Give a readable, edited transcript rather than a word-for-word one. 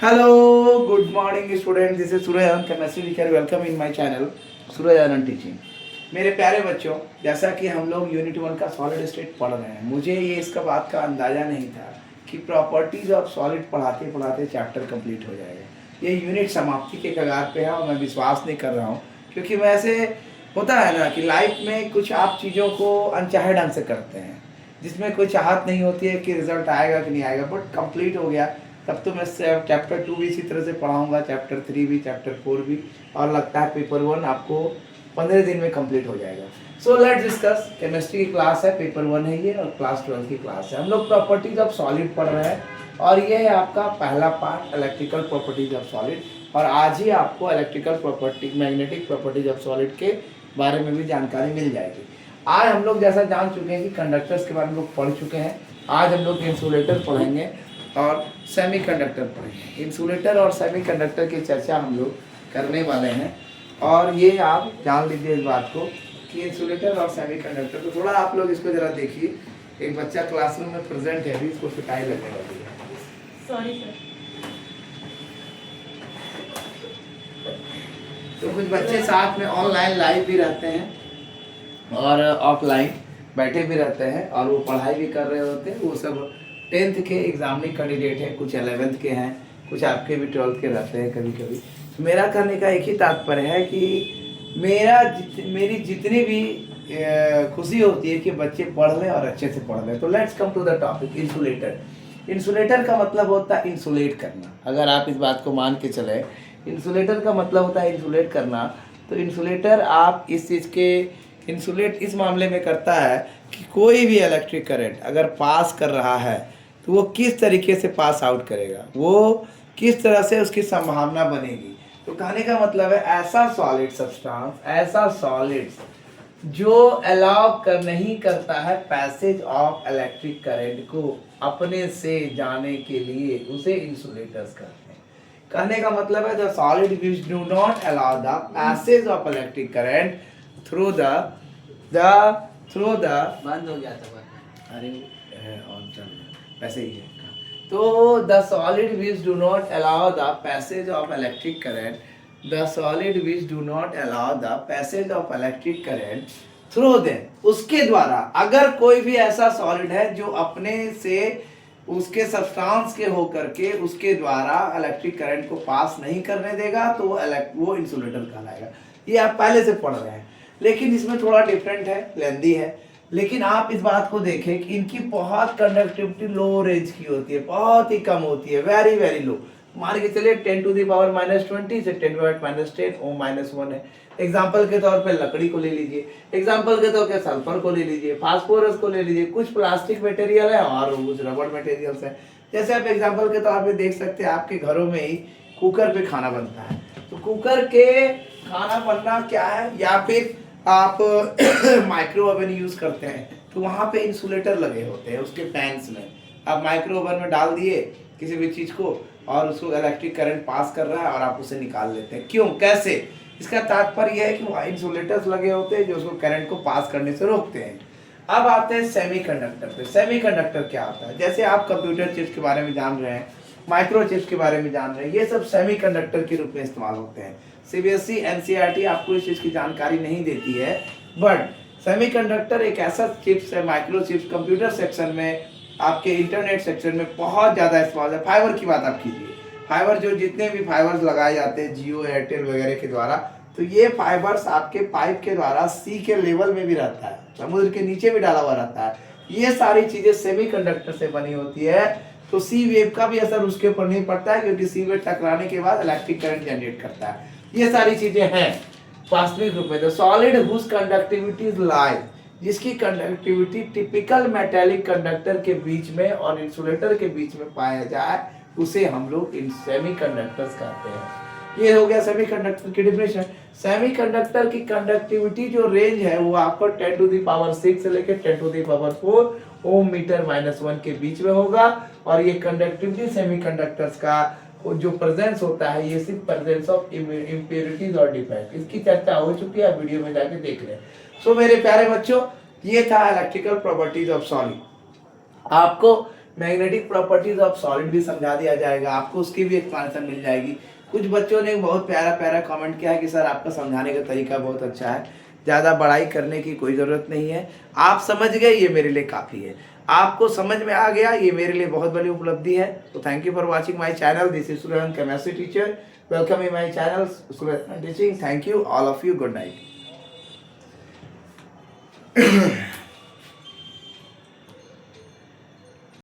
Hello, good morning student. This is Suraj Anand, chemistry teacher. Welcome in my channel, Suraj Anand Teaching. मेरे प्यारे बच्चों, जैसा कि हम लोग यूनिट 1 का सॉलिड स्टेट पढ़ रहे हैं, मुझे ये इसका बात का अंदाज़ा नहीं था कि प्रॉपर्टीज ऑफ सॉलिड पढ़ाते पढ़ाते चैप्टर कंप्लीट हो जाएगा। ये यूनिट समाप्ति के कगार पे है और मैं विश्वास नहीं कर रहा हूँ, क्योंकि वैसे होता है ना कि लाइफ में कुछ आप चीज़ों को अनचाहे ढंग से करते हैं, जिसमें कोई चाहत नहीं होती है कि रिजल्ट आएगा कि नहीं आएगा, बट कंप्लीट हो गया। तब तो मैं चैप्टर 2 भी इसी तरह से पढ़ाऊंगा, चैप्टर 3 भी, चैप्टर 4 भी, और लगता है पेपर 1 आपको 15 दिन में कंप्लीट हो जाएगा। So let's discuss. केमिस्ट्री की क्लास है, पेपर 1 है ये, और क्लास 12 की क्लास है। हम लोग प्रॉपर्टीज ऑफ सॉलिड पढ़ रहे हैं और ये है आपका पहला part, electrical properties of solid. और आज ही आपको electrical property, magnetic properties of solid के बारे में भी जानकारी मिल जाएगी। आज हम लोग जैसा जान चुके हैं कि कंडक्टर्स के बारे में लोग पढ़ चुके हैं, आज हम लोग इंसुलेटर पढ़ेंगे और सेमीकंडक्टर पढ़ेंगे। इंसुलेटर और सेमीकंडक्टर की चर्चा हम लोग करने वाले हैं, और ये आप जान लीजिए इस बात को कि इंसुलेटर और सेमीकंडक्टर, तो थोड़ा आप लोग इसको जरा देखिए। एक बच्चा क्लासरूम में प्रेजेंट है, अभी इसको पिटाई लगने वाली है। Sorry sir. तो कुछ बच्चे साथ में ऑनलाइन लाइव भी रहते हैं और ऑफलाइन बैठे भी रहते हैं, और वो पढ़ाई भी कर रहे होते हैं। वो सब 10th के एग्जामिनिंग कैंडिडेट हैं, कुछ 11th के हैं, कुछ आपके भी 12th के रहते हैं कभी कभी। तो मेरा करने का एक ही तात्पर्य है कि मेरी जितनी भी खुशी होती है कि बच्चे पढ़ लें और अच्छे से पढ़ लें। तो let's come to the topic, insulator. Insulator का मतलब होता है इंसुलेट करना। अगर आप इस बात को मान के चले, इंसुलेटर का मतलब होता है इंसुलेट करना। तो इंसुलेटर आप इस चीज़ के इंसुलेट इस मामले में करता है कि कोई भी इलेक्ट्रिक करंट अगर पास कर रहा है तो वो किस तरीके से पास आउट करेगा, वो किस तरह से उसकी संभावना बनेगी। तो कहने का मतलब है ऐसा सॉलिड सब्सटेंस, ऐसा सॉलिड्स जो अलाउ कर नहीं करता है पैसेज ऑफ इलेक्ट्रिक करंट को अपने से जाने के लिए, उसे इंसुलेटर्स कहते हैं। कहने का मतलब है the solid which do not allow the passage of electric current through the बंद हो गया था। अरे ऑन चल वैसे ही है। तो the solid which do not allow the passage of electric current, the solid which do not allow the passage of electric current through them, उसके द्वारा, अगर कोई भी ऐसा सॉलिड है जो अपने से उसके सब्सटेंस के होकर के उसके द्वारा इलेक्ट्रिक करंट को पास नहीं करने देगा, तो वो इंसुलेटर कहलाएगा। ये आप पहले से पढ़ रहे हैं, लेकिन इसमें थोड़ा डिफरेंट है, लेंदी है। लेकिन आप इस बात को देखें कि इनकी बहुत कंडक्टिविटी लो रेंज की होती है, बहुत ही कम होती है, वेरी वेरी लो। मान के चलिए 10 to the power -20 से 10 to the power -10 ओम -1 है। एग्जाम्पल के तौर पे लकड़ी को ले लीजिए, एग्जाम्पल के तौर पे सल्फर को ले लीजिए, फास्फोरस को ले लीजिए, कुछ प्लास्टिक मटेरियल है और कुछ रबड़ मटेरियल्स है। जैसे आप एग्जाम्पल के तौर पे देख सकते हैं, आपके घरों में ही कुकर पे खाना बनता है। तो कुकर के खाना बनना क्या है, या फिर आप माइक्रो ओवन यूज़ करते हैं, तो वहाँ पे इंसुलेटर लगे होते हैं उसके पैन्स में। आप माइक्रो ओवन में डाल दिए किसी भी चीज़ को और उसको इलेक्ट्रिक करंट पास कर रहा है और आप उसे निकाल लेते हैं। क्यों, कैसे? इसका तात्पर्य यह है कि वहाँ इंसुलेटर्स लगे होते हैं जो उसको करंट को पास करने से रोकते हैं। अब आते हैं सेमीकंडक्टर पे। सेमीकंडक्टर क्या होता है? जैसे आप कंप्यूटर चिप्स के बारे में जान रहे हैं, माइक्रो चिप्स के बारे में जान रहे हैं, ये सब सेमीकंडक्टर के रूप में इस्तेमाल होते हैं। सीबीएसई एनसीईआरटी आपको इस चीज़ की जानकारी नहीं देती है, बट सेमीकंडक्टर एक ऐसा चिप्स है, माइक्रो चिप्स, कंप्यूटर सेक्शन में, आपके इंटरनेट सेक्शन में बहुत ज़्यादा इस्तेमाल है। फाइबर की बात आप कीजिए, फाइबर जो जितने भी फाइबर्स लगाए जाते हैं जियो, एयरटेल वगैरह के द्वारा, तो ये फाइबर्स आपके पाइप के द्वारा सी के लेवल में भी रहता है, समुद्र के नीचे भी डाला हुआ रहता है। ये सारी चीज़ें सेमीकंडक्टर से बनी होती है। तो सी वेव का भी असर उसके ऊपर नहीं पड़ता है, क्योंकि सी वेव टकराने के बाद इलेक्ट्रिक करंट जनरेट करता है। ये सारी चीजें हैं वास्तविक रूप में। The solid whose conductivity is light, जिसकी कंडक्टिविटी टिपिकल मेटेलिक कंडक्टर के बीच में और इंसुलेटर के बीच में पाया जाए, उसे हम लोग इन सेमीकंडक्टर्स कहते हैं। ये हो गया सेमीकंडक्टर की डेफिनेशन। सेमीकंडक्टर की कंडक्टिविटी जो रेंज है वो आपको 10 to the power 6 से लेकर 10 to the power 4 ohm metre -1 के बीच में होगा। और ये कंडक्टिविटी सेमीकंडक्टर्स का जो प्रेजेंस होता है, ये सिर्फ प्रेजेंस ऑफ इम्प्योरिटीज और डिफेक्ट, इसकी चर्चा हो चुकी है, वीडियो में जाके देख लें। सो मेरे प्यारे बच्चों, ये था इलेक्ट्रिकल प्रॉपर्टीज ऑफ सॉलिड। आपको मैग्नेटिक प्रॉपर्टीज ऑफ सॉलिड भी समझा दिया जाएगा, आपको उसकी भी एक्सप्लेनेशन मिल जाएगी। कुछ बच्चों ने बहुत प्यारा प्यारा कमेंट किया है कि सर आपका समझाने का तरीका बहुत अच्छा है, ज़्यादा बड़ाई करने की कोई ज़रूरत नहीं है, आप समझ गए ये मेरे लिए काफ़ी है, आपको समझ में आ गया ये मेरे लिए बहुत बड़ी उपलब्धि है। तो thank you for watching my channel, this is Suryan chemistry teacher, welcome in my channel Suryan teaching. Thank you all of you, good night.